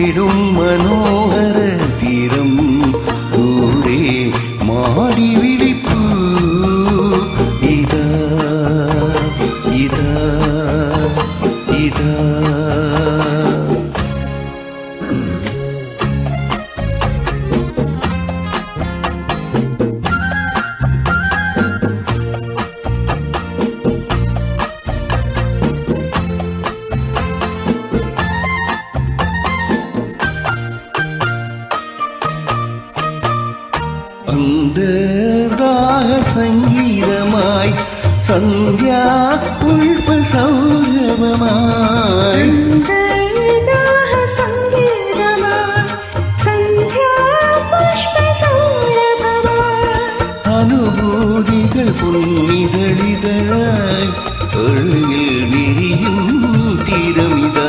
തേടും മനോഹര തീരം ദൂരെ മാടി വിളിപ്പൂ ഇതാ ഇതാ ഇതാ. അന്തർദാഹ സംഗീതമായി സന്ധ്യാ പുഷ്പസൗരഭമായി അനുഭൂതികൾ പുണ്ണിതളിതരായി ഒഴുകിൽ വിരിയും തീരമിതാ.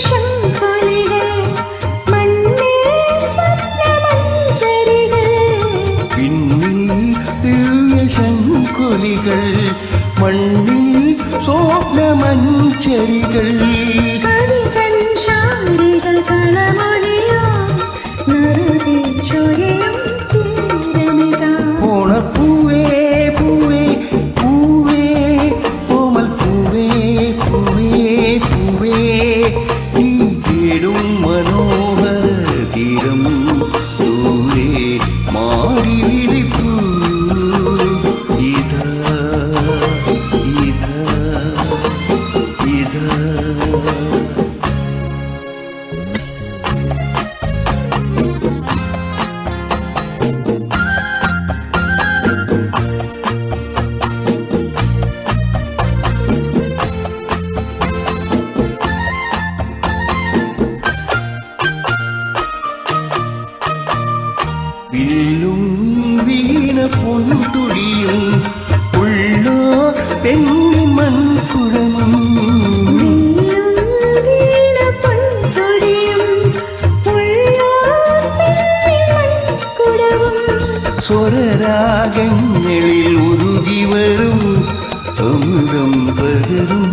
ശംഖുലികൾ മണ്ണിൽ സ്വപ്നമഞ്ചരികൾ ഓണപ്പൂവേ പൂവേ പൂവേ കോമൽ പൂവേ പൂവേ പൂവേ നീ തേടും മനോഹര തീരം ദൂരെ മാറി വിളിപ്പൂ ഇതാ ഇതാ ഇതാ. വില്ലും വീണ പൊൻതുടിയും ഉള്ളോ പെണ്ണി മൺകുടമും സ്വരരാഗങ്ങളിൽ ഉരുകി വരും അമൃതം പകരും